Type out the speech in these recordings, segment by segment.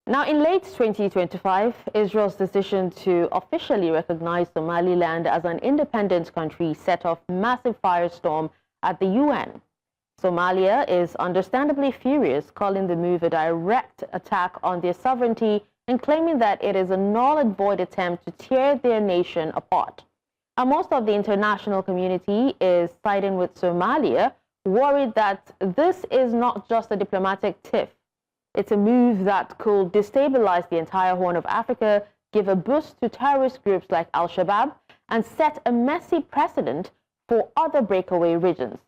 Now, in late 2025, Israel's decision to officially recognize Somaliland as an independent country set off massive firestorm at the UN. Somalia is understandably furious, calling the move a direct attack on their sovereignty and claiming that it is a null and void attempt to tear their nation apart. And most of the international community is siding with Somalia, worried that this is not just a diplomatic tiff. It's a move that could destabilize the entire Horn of Africa, give a boost to terrorist groups like Al-Shabaab, and set a messy precedent for other breakaway regions.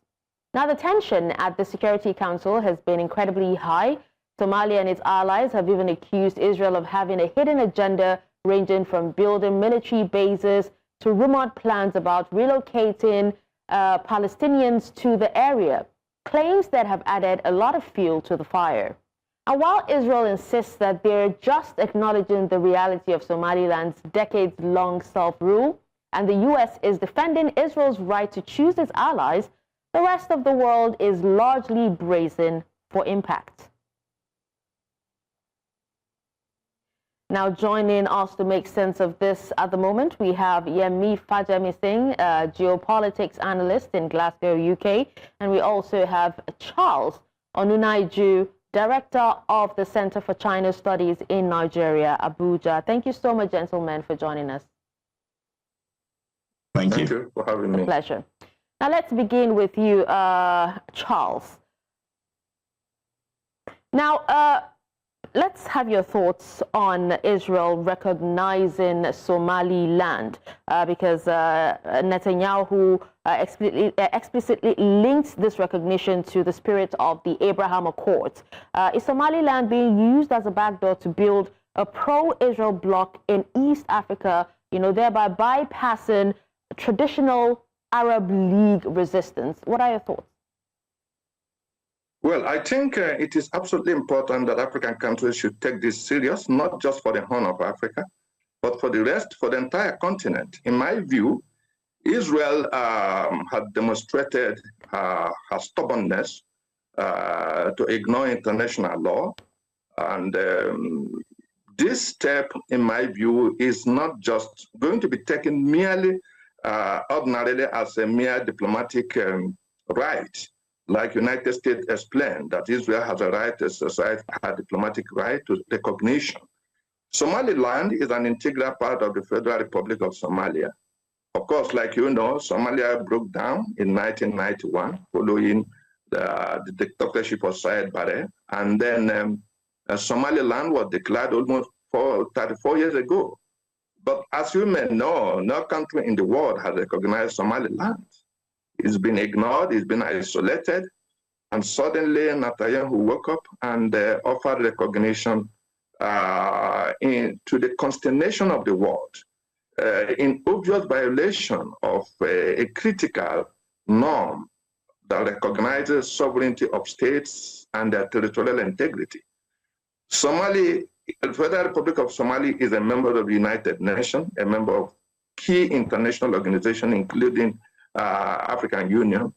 Now, the tension at the Security Council has been incredibly high. Somalia and its allies have even accused Israel of having a hidden agenda ranging from building military bases to rumored plans about relocating Palestinians to the area, claims that have added a lot of fuel to the fire. And while Israel insists that they're just acknowledging the reality of Somaliland's decades-long self-rule, and the U.S. is defending Israel's right to choose its allies, the rest of the world is largely bracing for impact. Now, joining us to make sense of this at the moment, we have Yemi Fajemisin, geopolitics analyst in Glasgow, UK, and we also have Charles Onunaiju, Director of the Center for China Studies in Nigeria, Abuja. Thank you so much, gentlemen, for joining us. Thank you for having me. A pleasure. Now, let's begin with you, Charles. Now, let's have your thoughts on Israel recognizing Somaliland, because Netanyahu explicitly links this recognition to the spirit of the Abraham Accords. Is Somaliland being used as a backdoor to build a pro-Israel bloc in East Africa, thereby bypassing traditional Arab League resistance? What are your thoughts? Well, I think it is absolutely important that African countries should take this serious, not just for the Horn of Africa, but for the rest, for the entire continent. In my view, Israel had demonstrated her stubbornness to ignore international law. And this step, in my view, is not just going to be taken merely ordinarily as a mere diplomatic right. Like United States explained, that Israel has a right to exercise a diplomatic right to recognition. Somaliland is an integral part of the Federal Republic of Somalia. Of course, like you know, Somalia broke down in 1991 following the dictatorship of Syed Barre, and then Somaliland was declared almost 34 years ago. But as you may know, no country in the world has recognized Somaliland. It's been ignored, it's been isolated, and suddenly Netanyahu woke up and offered recognition to the consternation of the world in obvious violation of a critical norm that recognizes sovereignty of states and their territorial integrity. The Federal Republic of Somalia is a member of the United Nations, a member of key international organizations, including African Union.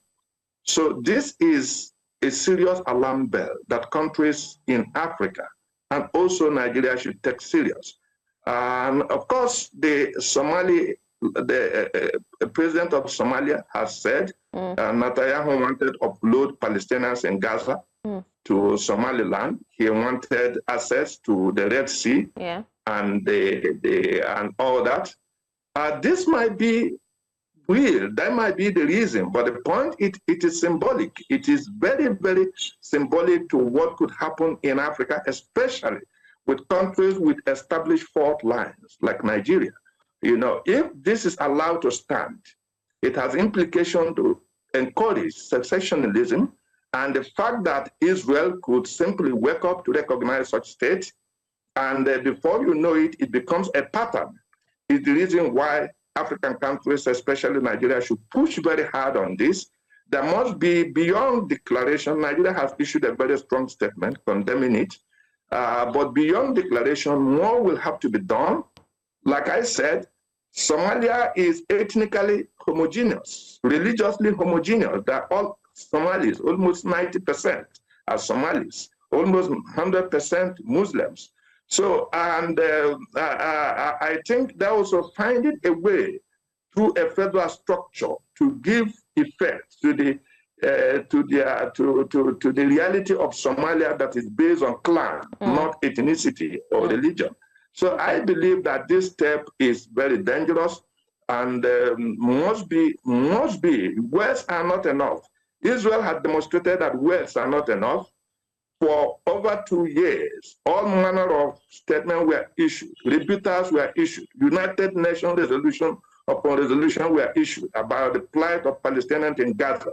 So this is a serious alarm bell that countries in Africa and also Nigeria should take serious. And of course, the president of Somalia has said Netanyahu wanted to upload Palestinians in Gaza to Somaliland. He wanted access to the Red Sea and and all that. This might be real, that might be the reason, but the point, it is symbolic. It is very, very symbolic to what could happen in Africa, especially with countries with established fault lines like Nigeria. If this is allowed to stand, it has implication to encourage secessionism, and the fact that Israel could simply wake up to recognize such states, and before you know it, it becomes a pattern, is the reason why African countries, especially Nigeria, should push very hard on this. There must be, beyond declaration, Nigeria has issued a very strong statement condemning it, but beyond declaration, more will have to be done. Like I said, Somalia is ethnically homogeneous, religiously homogeneous. They're all Somalis, almost 90% are Somalis, almost 100% Muslims. So, and I think they also finding a way through a federal structure to give effect to the reality of Somalia that is based on clan, not ethnicity or religion. So I believe that this step is very dangerous and must be. Words are not enough. Israel had demonstrated that words are not enough. For over 2 years, all manner of statements were issued, rebuttals were issued, United Nations resolution upon resolution were issued about the plight of Palestinians in Gaza.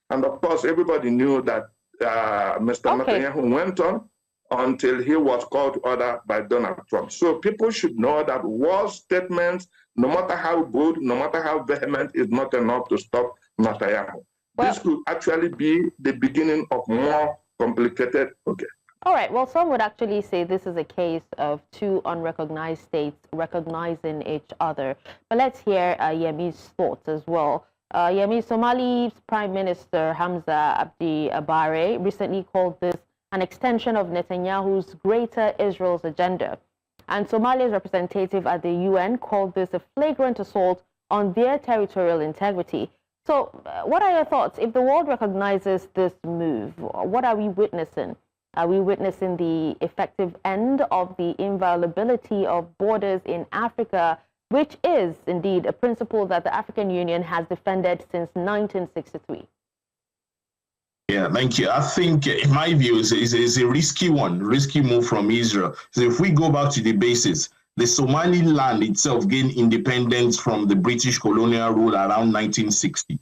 And of course, everybody knew that Mr. Netanyahu went on until he was called to order by Donald Trump. So people should know that war statements, no matter how good, no matter how vehement, is not enough to stop Netanyahu. Well, this could actually be the beginning of more complicated. Okay. All right. Well, some would actually say this is a case of two unrecognized states recognizing each other. But let's hear Yemi's thoughts as well. Yemi, Somali's Prime Minister Hamza Abdi Bare recently called this an extension of Netanyahu's Greater Israel's agenda. And Somalia's representative at the UN called this a flagrant assault on their territorial integrity. So what are your thoughts? If the world recognizes this move, what are we witnessing? Are we witnessing the effective end of the inviolability of borders in Africa, which is indeed a principle that the African Union has defended since 1963? Yeah, thank you. I think, in my view, is a risky move from Israel. So if we go back to the basis, the Somaliland itself gained independence from the British colonial rule around 1960.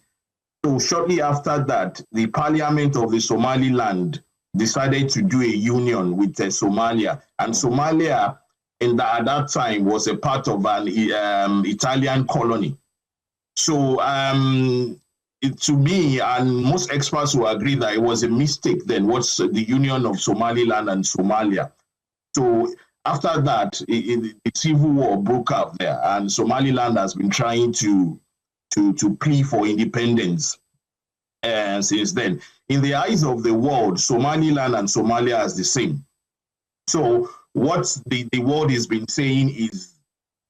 So shortly after that, the parliament of the Somaliland decided to do a union with Somalia. And Somalia, at that time, was a part of an Italian colony. So to me, and most experts will agree that it was a mistake then, what's the union of Somaliland and Somalia. So after that, the civil war broke out there, and Somaliland has been trying to plea for independence since then. In the eyes of the world, Somaliland and Somalia is the same. So what the world has been saying is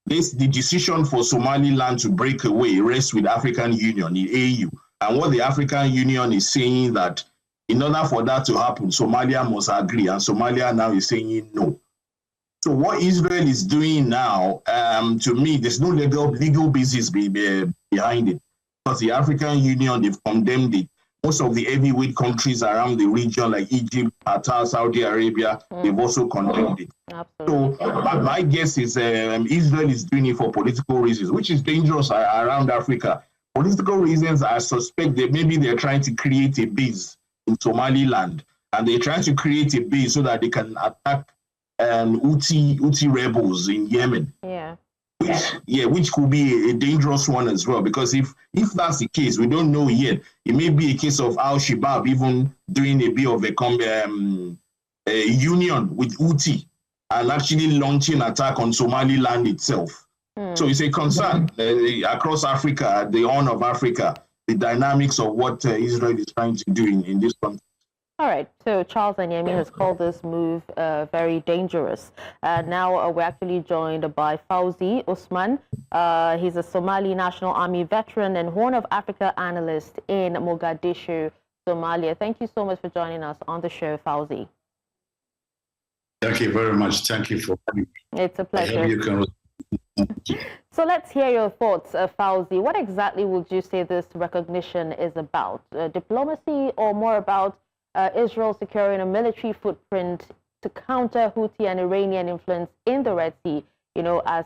the decision for Somaliland to break away rests with African Union, the AU. And what the African Union is saying that in order for that to happen, Somalia must agree, and Somalia now is saying no. So what Israel is doing now, to me, there's no legal basis behind it, because the African Union, they've condemned it. Most of the heavyweight countries around the region, like Egypt, Qatar, Saudi Arabia, they've also condemned it. Absolutely. So my guess is Israel is doing it for political reasons, which is dangerous around Africa. Political reasons, I suspect that maybe they're trying to create a base in Somaliland, and they're trying to create a base so that they can attack Houthi rebels in Yemen. Which could be a dangerous one as well, because if that's the case, we don't know yet. It may be a case of Al-Shabaab even doing a bit of a union with Houthi and actually launching an attack on Somaliland itself. So it's a concern across Africa, the Horn of Africa, the dynamics of what Israel is trying to do in this country. All right, so Charles and Yemi has called this move very dangerous. Now we're actually joined by Fowzi Osman. He's a Somali National Army veteran and Horn of Africa analyst in Mogadishu, Somalia. Thank you so much for joining us on the show, Fowzi. Thank you very much. Thank you for having me. It's a pleasure. So let's hear your thoughts, Fowzi. What exactly would you say this recognition is about? Diplomacy, or more about Israel securing a military footprint to counter Houthi and Iranian influence in the Red Sea, as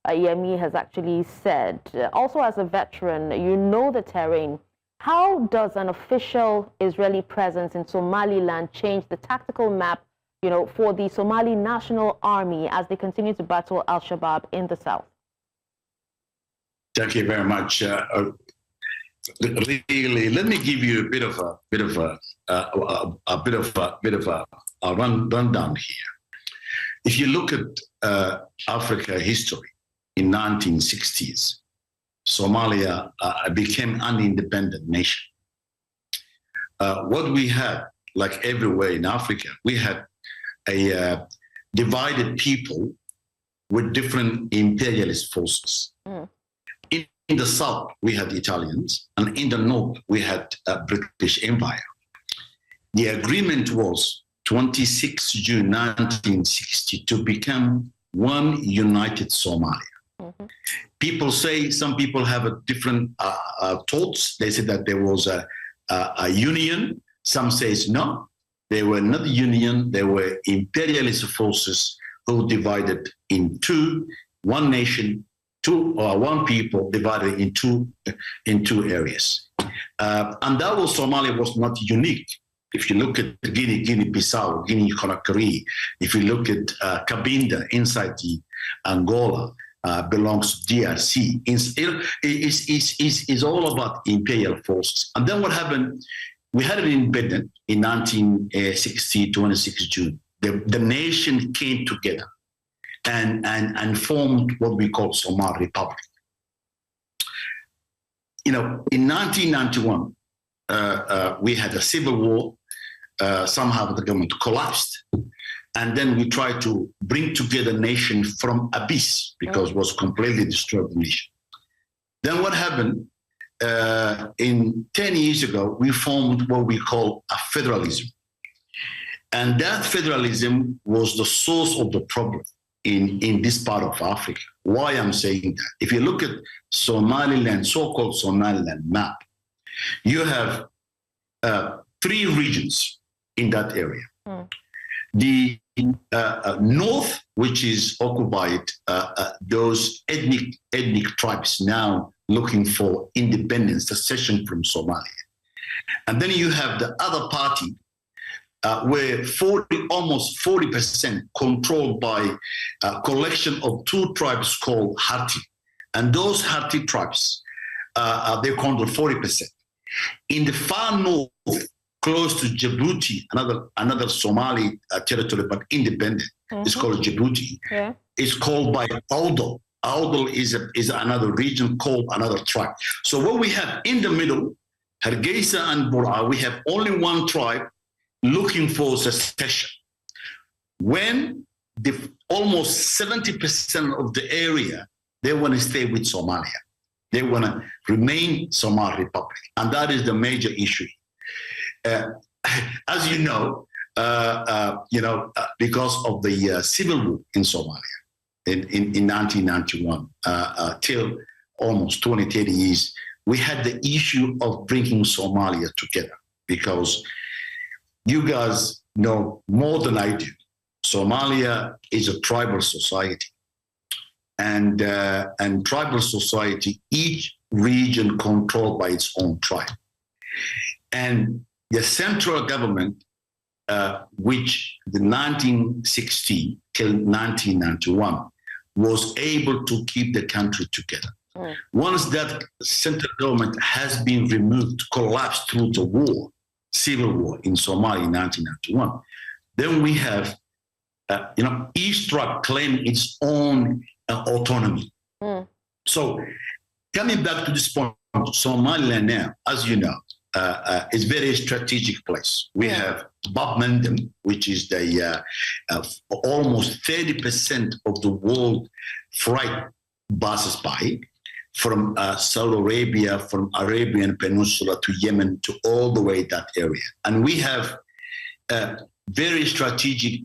Yemi has actually said. Also, as a veteran, you know the terrain. How does an official Israeli presence in Somaliland change the tactical map, for the Somali National Army as they continue to battle Al-Shabaab in the south? Thank you very much. Really, let me give you a bit of a rundown here. If you look at Africa history in 1960s, Somalia became an independent nation. What we had, like everywhere in Africa, we had divided people with different imperialist forces. In the south, we had the Italians, and in the north, we had British Empire. The agreement was 26 June 1960 to become one united Somalia. Some people have a different thoughts. They say that there was a union. Some say no, they were not a union. They were imperialist forces who divided in two, one nation, one people divided in two areas. And that was, Somalia was not unique. If you look at Guinea-Bissau, Guinea-Conakry, if you look at Cabinda inside the Angola, belongs to DRC, is all about imperial forces. And then what happened, we had an independence in 1960, 26 June. The nation came together and formed what we call Somali Republic. In 1991, we had a civil war. Somehow the government collapsed. And then we tried to bring together nation from abyss because it was completely destroyed the nation. Then what happened? In 10 years ago, we formed what we call a federalism. And that federalism was the source of the problem in this part of Africa. Why I'm saying that? If you look at Somaliland, so-called Somaliland map, you have 3 regions in that area. The north, which is occupied, those ethnic tribes now looking for independence, secession from Somalia. And then you have the other party, where almost 40% controlled by a collection of 2 tribes called Harti. And those Harti tribes, they control 40%. In the far north, close to Djibouti, another Somali territory, but independent, it's called Djibouti. Yeah. It's called by Aldol. Aldol is another region called another tribe. So what we have in the middle, Hargeisa and Bura, we have only one tribe looking for secession. When almost 70% of the area, they want to stay with Somalia. They want to remain Somali Republic. And that is the major issue. As you know, because of the civil war in Somalia in 1991, till almost 20, 30 years, we had the issue of bringing Somalia together, because you guys know more than I do, Somalia is a tribal society. And tribal society, each region controlled by its own tribe. And the central government, which the 1960 till 1991, was able to keep the country together. Once that central government has been removed, collapsed through the war, civil war in Somalia in 1991, then we have, each tribe claiming its own autonomy. So coming back to this point, Somaliland now, as you know, is a very strategic place. We have Bab Mandem, which is the almost 30% of the world freight passes by, from Saudi Arabia, from Arabian Peninsula to Yemen to all the way that area. And we have very strategic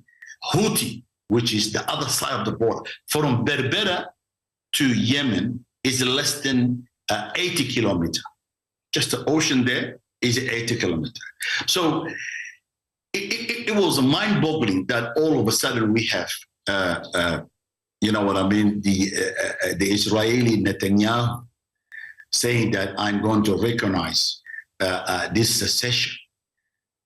Houthi, which is the other side of the border. From Berbera to Yemen is less than 80 kilometers. Just the ocean there is 80 kilometers. So it was mind-boggling that all of a sudden we have, you know what I mean, the Israeli Netanyahu saying that I'm going to recognize this secession.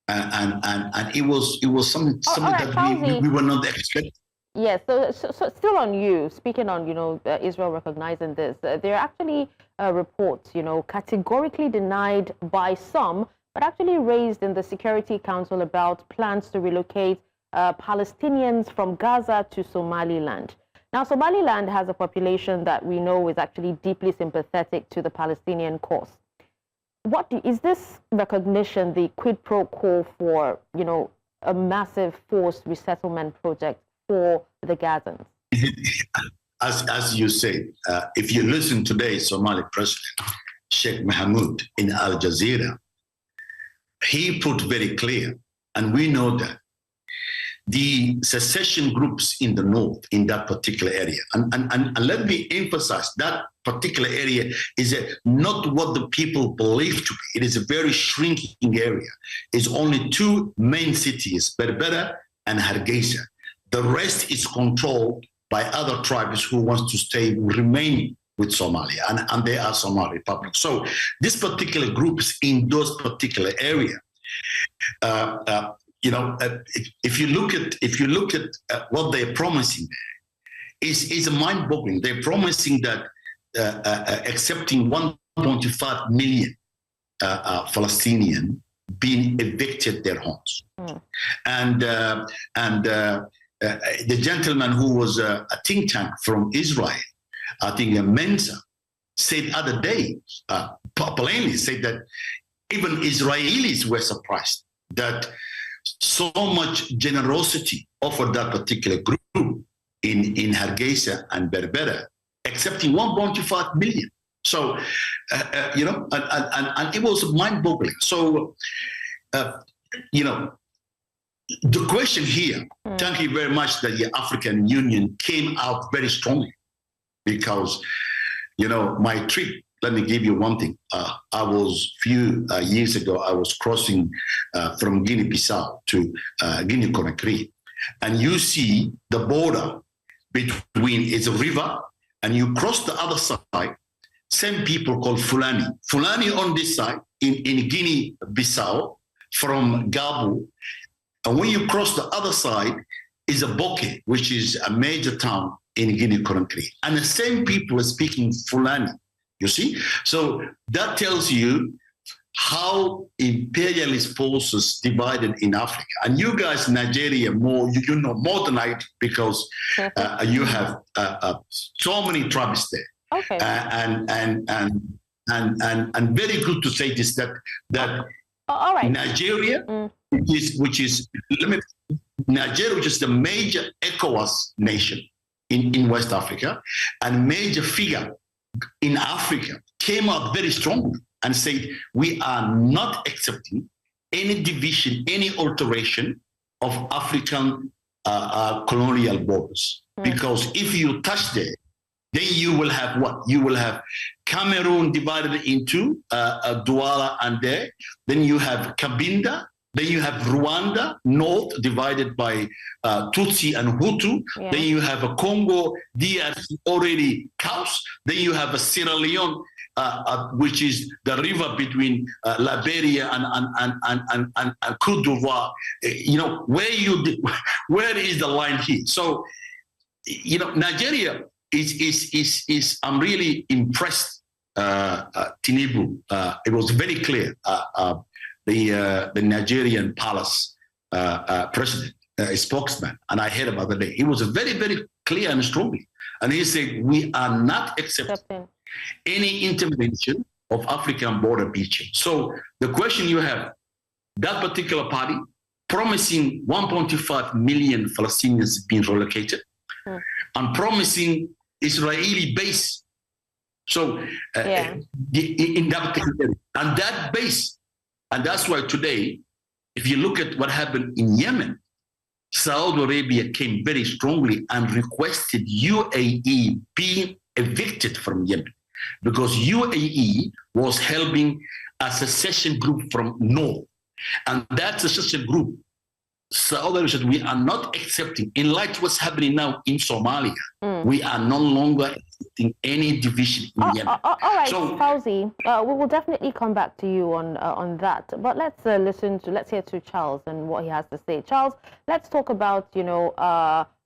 And it was something that we were not expecting. Yes, so still on you, speaking on, Israel recognizing this, there are actually reports, categorically denied by some, but actually raised in the Security Council about plans to relocate Palestinians from Gaza to Somaliland. Now, Somaliland has a population that we know is actually deeply sympathetic to the Palestinian cause. Is this recognition the quid pro quo for, a massive forced resettlement project for the Gazans? As you say, if you listen today, Somali President Sheikh Mohammed in Al Jazeera, he put very clear, and we know that the secession groups in the north, in that particular area, and let me emphasize that particular area is not what the people believe to be. It is a very shrinking area. It's only two main cities, Berbera and Hargeisa. The rest is controlled by other tribes who want to remain with Somalia, and they are Somali Republic. So this particular groups in those particular area, if you look at what they're promising, is mind-boggling. They're promising that accepting 1.5 million Palestinian being evicted their homes, and the gentleman who was a think tank from Israel, I think Mensa, said other day, plainly said that even Israelis were surprised that so much generosity offered that particular group in Hargeisa and Berbera, accepting 1.5 million. So, and it was mind-boggling. So, the question here, thank you very much that the African Union came out very strongly, because, my trip, let me give you one thing. I was few years ago, I was crossing from Guinea-Bissau to Guinea-Conakry, and you see the border between, it's a river, and you cross the other side, same people called Fulani. Fulani on this side, in Guinea-Bissau, from Gabu, and when you cross the other side is a Boke, which is a major town in Guinea-Conakry. And the same people are speaking Fulani, you see? So that tells you how imperialist forces divided in Africa. And you guys, Nigeria, more more than I do, because you have so many tribes there. Okay. And very good to say this, that all right. Nigeria, which is Nigeria, which is the major ECOWAS nation in West Africa, and major figure in Africa, came out very strongly and said, we are not accepting any division, any alteration of African colonial borders. Because if you touch there, then you will have what? You will have Cameroon divided into Douala and there. Then you have Cabinda. Then you have Rwanda, north, divided by Tutsi and Hutu. Yeah. Then you have a Congo, DRC, already chaos. Then you have a Sierra Leone, which is the river between Liberia and Cote d'Ivoire. Where is the line here? So, Nigeria is I'm really impressed. Tinubu, it was very clear. The Nigerian palace president, spokesman, and I heard about the day. He was very, very clear and strongly. And he said, we are not accepting any intervention of African border breaching. So the question you have, that particular party promising 1.5 million Palestinians being relocated and promising Israeli base. So in that particular area. And that base, and that's why today, if you look at what happened in Yemen, Saudi Arabia came very strongly and requested UAE being evicted from Yemen, because UAE was helping a secession group from North. And that secession group, Saudi Arabia said, we are not accepting, in light of what's happening now in Somalia, we are no longer accepting any division in Yemen. All right, so, Fowzi, we will definitely come back to you on that. But let's hear to Charles and what he has to say. Charles, let's talk about,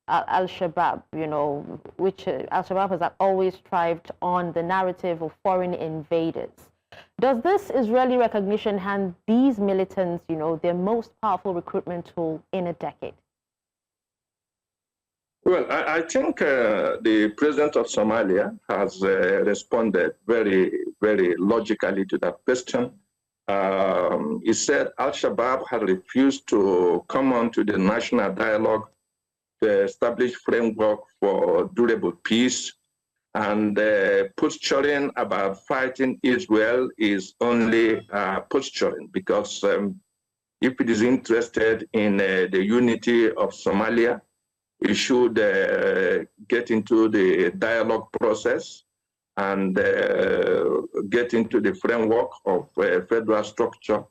Al-Shabaab, which Al-Shabaab has always thrived on the narrative of foreign invaders. Does this Israeli recognition hand these militants, their most powerful recruitment tool in a decade? Well, I think the president of Somalia has responded very, very logically to that question. He said Al-Shabaab had refused to come on to the national dialogue establish framework for durable peace, and posturing about fighting Israel is only posturing, because if it is interested in the unity of Somalia, it should get into the dialogue process and get into the framework of a federal structure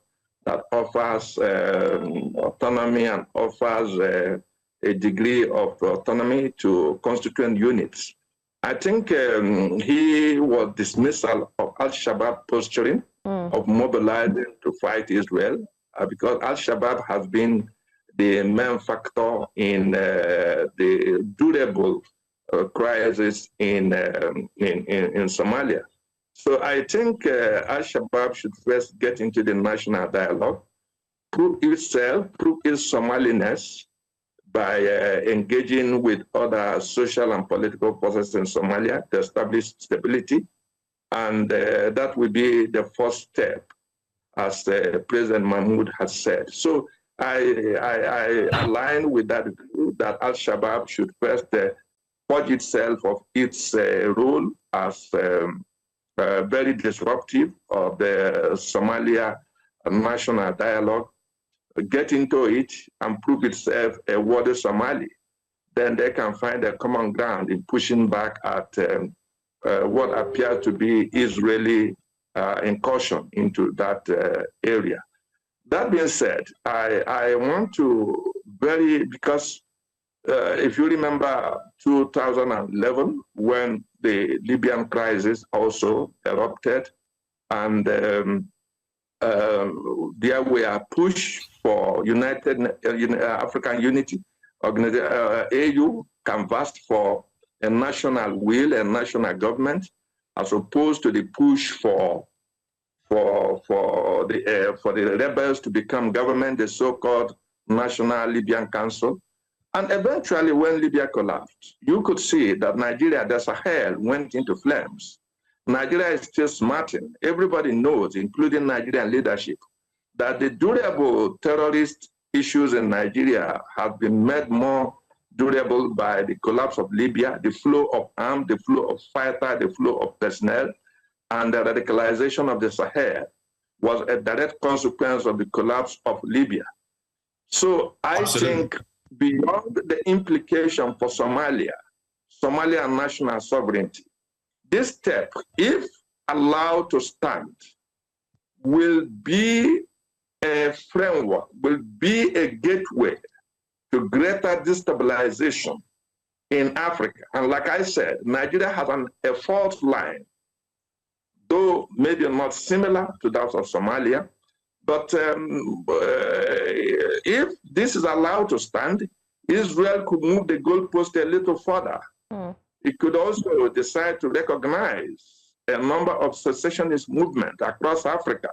that offers autonomy and offers a degree of autonomy to constituent units. I think he was dismissal of Al-Shabaab posturing of mobilizing to fight Israel, because Al-Shabaab has been the main factor in the durable crisis in Somalia. So I think Al-Shabaab should first get into the national dialogue, prove itself, prove its Somaliness by engaging with other social and political processes in Somalia to establish stability. And that will be the first step, as President Mahmoud has said. So I align with that view that Al-Shabaab should first purge itself of its role as very disruptive of the Somalia national dialogue, get into it and prove itself a worthy Somali. Then they can find a common ground in pushing back at what appears to be Israeli incursion into that area. That being said, I want to because if you remember 2011, when the Libyan crisis also erupted, and there were push for United African Unity, AU canvassed for a national will, a national government, as opposed to the push for the rebels to become government, the so-called National Libyan Council. And eventually, when Libya collapsed, you could see that Nigeria, the Sahel, went into flames. Nigeria is still smarting. Everybody knows, including Nigerian leadership, that the durable terrorist issues in Nigeria have been made more durable by the collapse of Libya, the flow of arms, the flow of fighters, the flow of personnel, and the radicalization of the Sahel was a direct consequence of the collapse of Libya. So I think beyond the implication for Somalia national sovereignty, this step, if allowed to stand, will be a framework, will be a gateway to greater destabilization in Africa. And like I said, Nigeria has a fault line, though maybe not similar to that of Somalia. But if this is allowed to stand, Israel could move the goalpost a little further. It could also decide to recognize a number of secessionist movements across Africa.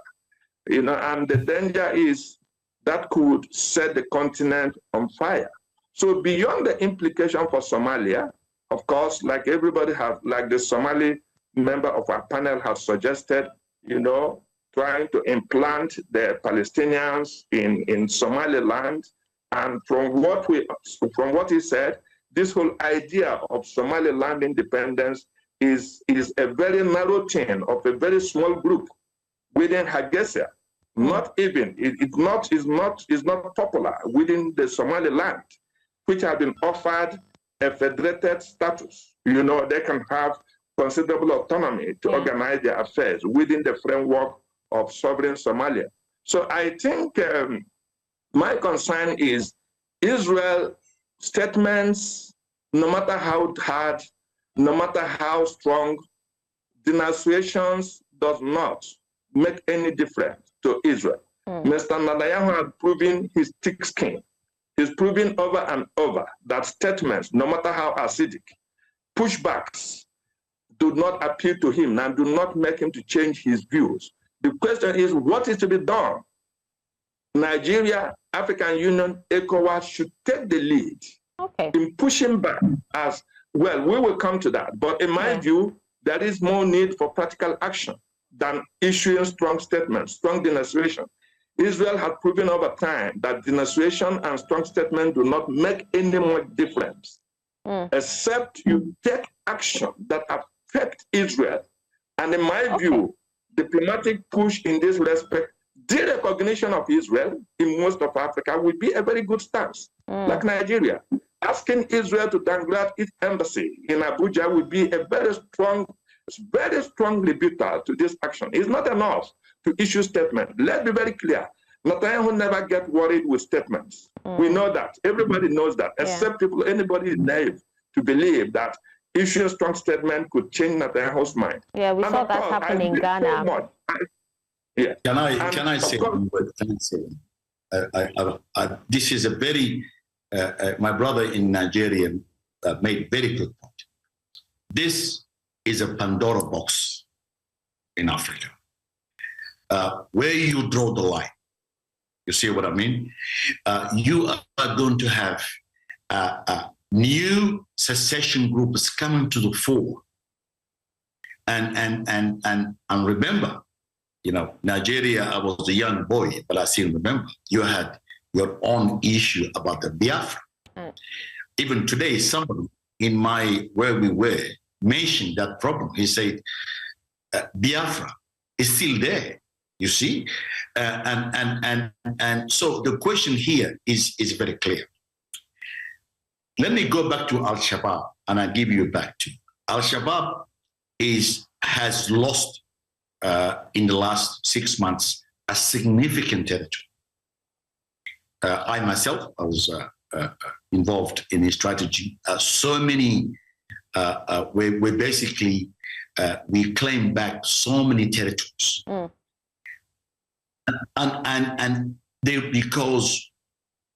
And the danger is that could set the continent on fire. So beyond the implication for Somalia, of course, like everybody like the Somali member of our panel has suggested, trying to implant the Palestinians in Somaliland. And from what he said, this whole idea of Somaliland independence is a very narrow thing of a very small group within Hargeisa. Not even, it's not popular within the Somaliland, which have been offered a federated status. They can have considerable autonomy to organize their affairs within the framework of sovereign Somalia. So I think my concern is Israel statements, no matter how hard, no matter how strong, denunciations does not make any difference to Israel. Mr. Netanyahu has proven his thick skin. He's proven over and over that statements, no matter how acidic, pushbacks do not appeal to him and do not make him to change his views. The question is, what is to be done? Nigeria, African Union, ECOWAS should take the lead in pushing back as well. We will come to that. But in my view, there is more need for practical action than issuing strong statements, strong denunciation. Israel has proven over time that denunciation and strong statement do not make any more difference, except you take action that affect Israel. And in my view, diplomatic push in this respect, the recognition of Israel in most of Africa would be a very good stance, like Nigeria. Asking Israel to downgrade its embassy in Abuja would be a very strong rebuttal to this action. It's not enough to issue statements. Let's be very clear. Netanyahu never get worried with statements. We know that. Everybody knows that, except people, anybody naive to believe that issuing a strong statement could change Netanyahu's mind. Yeah, we saw that happen in Ghana. Can I say one word? This is a very, my brother in Nigeria made very good point. This is a Pandora box in Africa, where you draw the line. You see what I mean? You are going to have new secession groups coming to the fore, and remember, you know, Nigeria, I was a young boy, but I still remember, you had your own issue about the Biafra. Even today, somebody in where we were mentioned that problem. He said, Biafra is still there, you see? And so the question here is very clear. Let me go back to Al-Shabaab, and I give you back to Al-Shabaab has lost in the last 6 months a significant territory. I myself, I was involved in a strategy. So many, we basically, we claimed back so many territories. And because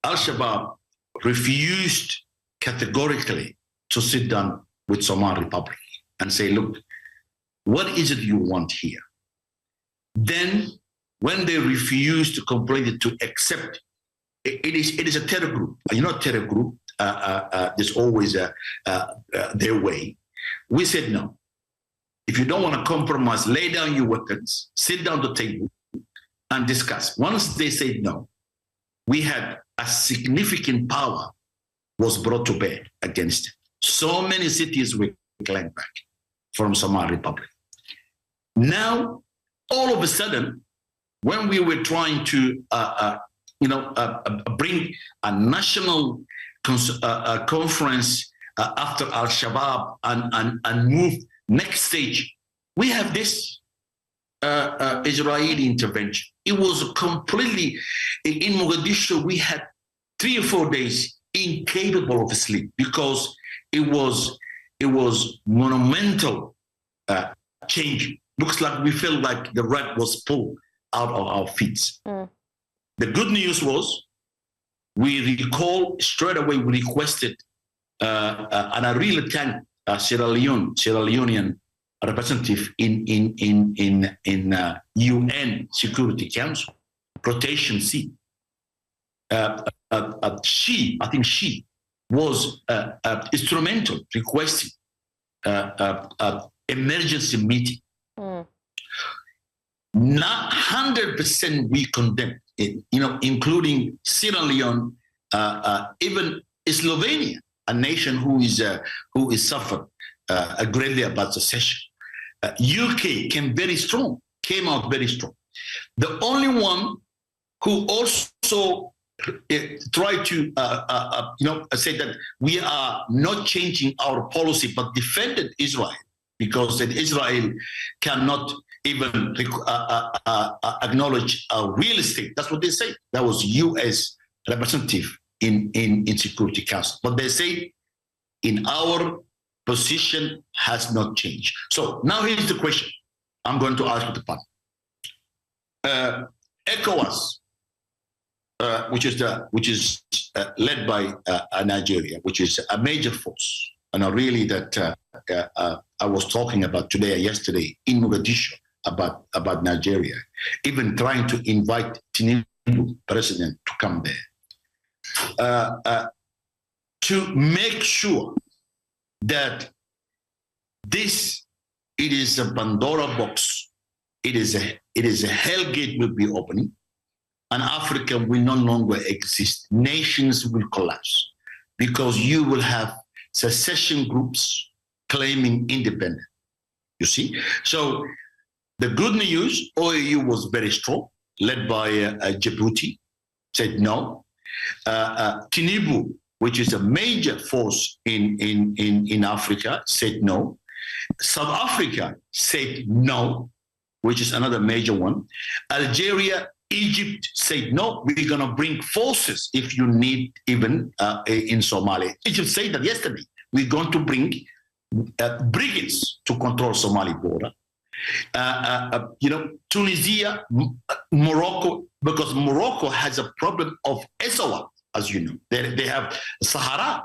Al-Shabaab refused categorically to sit down with Somali Republic and say, look, what is it you want here? Then when they refuse to completely to accept, it is a terror group. You know, terror group, there's always their way. We said no. If you don't want to compromise, lay down your weapons, sit down at the table and discuss. Once they said no, we had a significant power was brought to bear against it. So many cities were claimed back from Somali Republic. Now, all of a sudden, when we were trying to, bring a national conference after Al-Shabaab and move next stage, we have this Israeli intervention. It was completely, in Mogadishu, we had 3 or 4 days incapable of sleep because it was monumental change. Looks like we felt like the rug was pulled out of our feet. The good news was we recall straight away, we requested, and I really thank Sierra Leonean representative in UN Security Council, Protection C. I think she was instrumental requesting emergency meeting. Not 100% we condemn it, including Sierra Leone, even Slovenia, a nation who is suffered greatly about secession. UK came out very strong. The only one who also tried to say that we are not changing our policy, but defended Israel, because that Israel cannot even acknowledge our real estate. That's what they say. That was U.S. representative in Security Council. But they say in our position has not changed. So now here's the question I'm going to ask you the panel. ECOWAS, which is led by Nigeria, which is a major force, and really that I was talking about today or yesterday in Mogadishu about Nigeria, even trying to invite Tinubu, president, to come there, to make sure that it is a Pandora box, it is a hell gate will be opening, and Africa will no longer exist. Nations will collapse because you will have secession groups claiming independence. You see? So the good news, OAU was very strong, led by Djibouti, said no. Tinubu, which is a major force in Africa, said no. South Africa said no, which is another major one. Algeria, Egypt said no, we're going to bring forces if you need, even in Somalia. Egypt said that yesterday, we're going to bring brigands to control Somali border. Tunisia, Morocco, because Morocco has a problem of Essawa, as you know. They have Sahara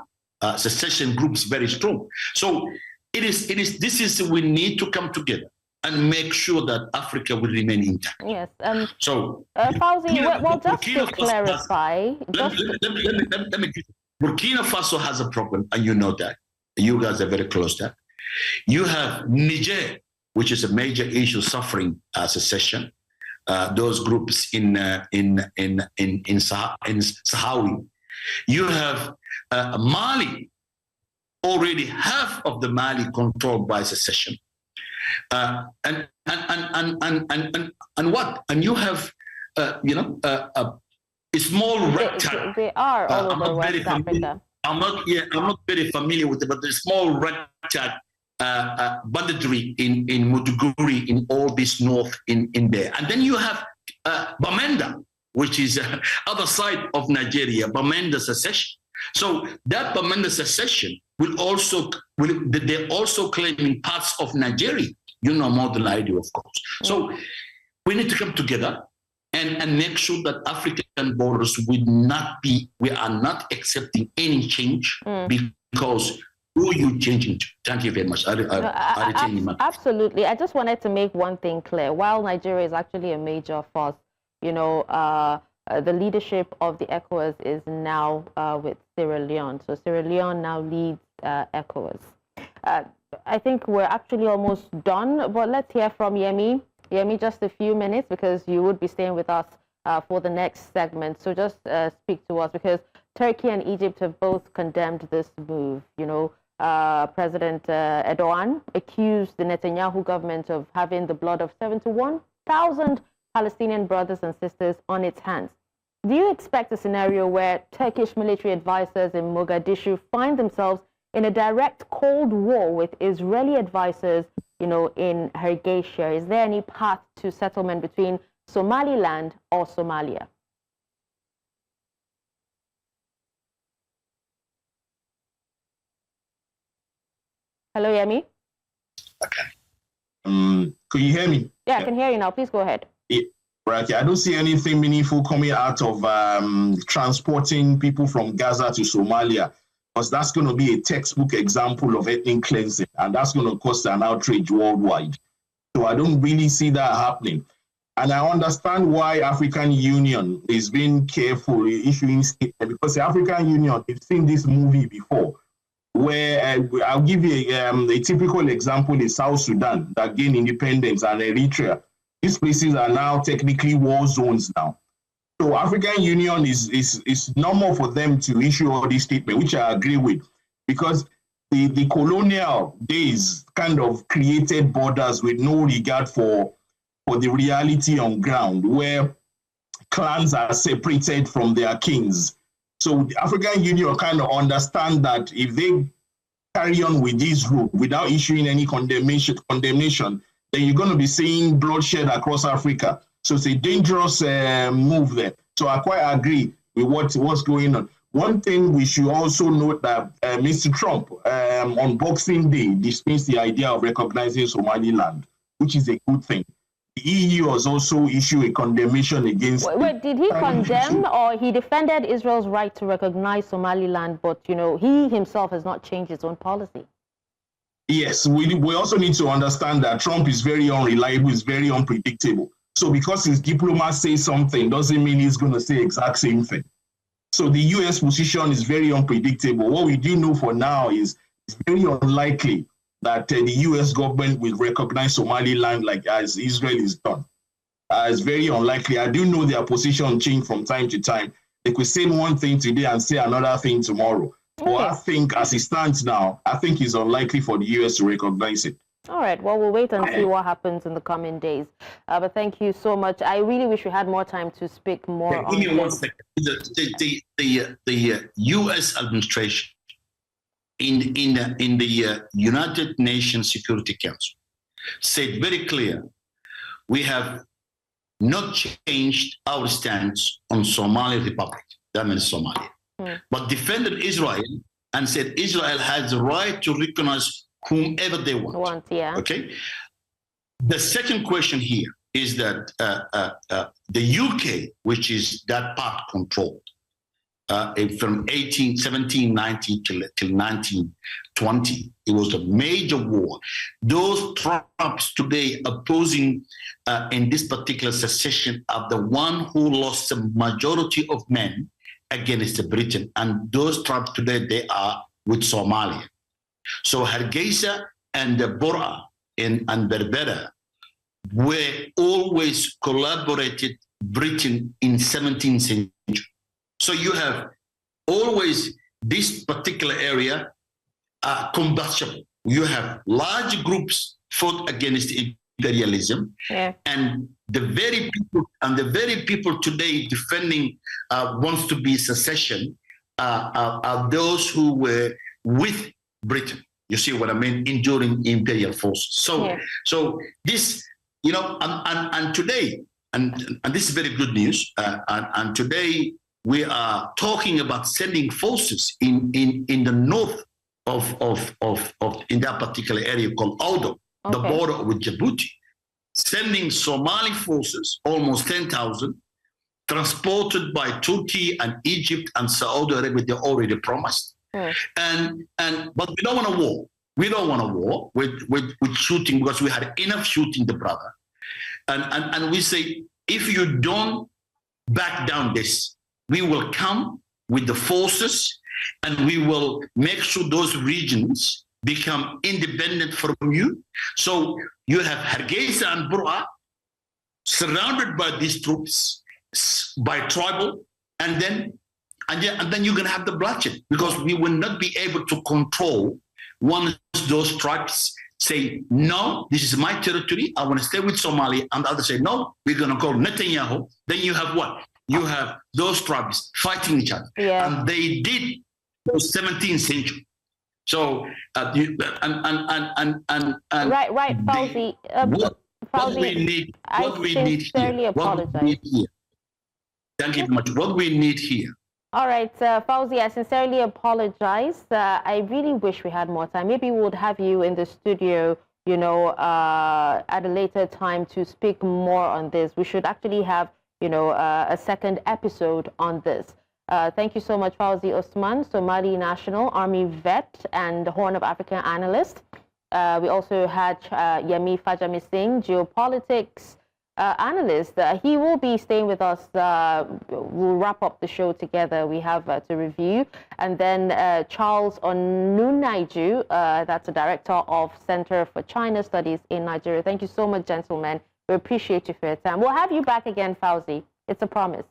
secession groups very strong. So we need to come together and make sure that Africa will remain intact. Yes. So, Fowzi, well, just to clarify, let me Burkina Faso has a problem, and you know that. You guys are very close to that. You have Niger, which is a major issue suffering secession. Those groups in Sahawi. You have Mali, already half of the Mali controlled by secession. And what? And you have a small rectangle. They are all over West Africa. I'm not very familiar with it, but the small rectangle banditry in Mutuguri, in all this north in there. And then you have Bamenda, which is other side of Nigeria, Bamenda secession. So that Bamenda secession they're also claiming parts of Nigeria. You know more than I do, of course. So we need to come together and make sure that African borders we are not accepting any change because who are you changing to? Thank you very much. Absolutely. I just wanted to make one thing clear. While Nigeria is actually a major force, the leadership of the ECOWAS is now with Sierra Leone. So Sierra Leone now leads ECOWAS. I think we're actually almost done, but let's hear from Yemi. Yemi, just a few minutes, because you would be staying with us for the next segment. So just speak to us, because Turkey and Egypt have both condemned this move. President Erdogan accused the Netanyahu government of having the blood of 71,000 Palestinian brothers and sisters on its hands. Do you expect a scenario where Turkish military advisors in Mogadishu find themselves in a direct Cold War with Israeli advisors, in Hargeisa? Is there any path to settlement between Somaliland or Somalia? Hello, Yemi? Okay. Can you hear me? Yeah, I can hear you now. Please go ahead. Right. I don't see anything meaningful coming out of transporting people from Gaza to Somalia, because that's going to be a textbook example of ethnic cleansing, and that's going to cause an outrage worldwide. So I don't really see that happening. And I understand why African Union is being careful issuing statements, because the African Union, they've seen this movie before, where I'll give you a typical example is South Sudan that gained independence, and Eritrea. These places are now technically war zones now. So African Union is normal for them to issue all these statements, which I agree with, because the colonial days kind of created borders with no regard for the reality on ground, where clans are separated from their kings. So the African Union kind of understand that if they carry on with this rule without issuing any condemnation, then you're going to be seeing bloodshed across Africa. So it's a dangerous move there. So I quite agree with what's going on. One thing we should also note that Mr. Trump on Boxing Day dismissed the idea of recognizing Somaliland, which is a good thing. The EU has also issued a condemnation against... Wait, did he condemn or he defended Israel's right to recognize Somaliland, but, he himself has not changed his own policy? Yes, we also need to understand that Trump is very unreliable, is very unpredictable. So because his diplomat says something doesn't mean he's going to say the exact same thing. So the U.S. position is very unpredictable. What we do know for now is it's very unlikely that the U.S. government will recognize Somaliland like as Israel is done. it's very unlikely. I do know their position change from time to time. They could say one thing today and say another thing tomorrow. Okay. But I think as it stands now, I think it's unlikely for the US to recognize it. All right. Well, we'll wait and see what happens in the coming days. But thank you so much. I really wish we had more time to speak more on give me 1 this. second. The U.S. administration in the United Nations Security Council said very clear, we have not changed our stance on Somali Republic, that means Somalia, but defended Israel and said Israel has the right to recognize whomever they want. Yeah. Okay. The second question here is that the UK, which is that part controlled from 1790 till 1920, it was a major war. Those tribes today opposing in this particular secession are the one who lost the majority of men against Britain, and those tribes today, they are with Somalia. So Hargeisa and the Bora and Berbera were always collaborated Britain in 17th century. So you have always this particular area combustible. You have large groups fought against imperialism, and the very people today defending wants to be secession are those who were with Britain. You see what I mean? Enduring imperial forces. So this, and today, and this is very good news. And today we are talking about sending forces in the north of in that particular area called Aldo, the border with Djibouti, sending Somali forces, almost 10,000, transported by Turkey and Egypt and Saudi Arabia. They already promised. But we don't want a war. We don't want a war with shooting, because we had enough shooting the brother. And we say, if you don't back down this, we will come with the forces and we will make sure those regions become independent from you. So you have Hargeisa and Bura surrounded by these troops, by tribal, and then you're going to have the bloodshed, because we will not be able to control once those tribes say, no, this is my territory, I want to stay with Somalia, and the others say, no, we're going to call Netanyahu. Then you have what? You have those tribes fighting each other. And they did in the 17th century. So, right, Fowzi. What we need here. Thank you very much. What we need here. All right, Fowzi, I sincerely apologize. I really wish we had more time. Maybe we would have you in the studio, at a later time to speak more on this. We should actually have, a second episode on this. Thank you so much, Fowzi Osman, Somali National Army vet and Horn of Africa analyst. We also had Yemi Fajemisin, geopolitics analyst. He will be staying with us. We'll wrap up the show together. We have to review. And then Charles Onunaiju, that's the director of Center for China Studies in Nigeria. Thank you so much, gentlemen. We appreciate you for your time. We'll have you back again, Fowzi. It's a promise.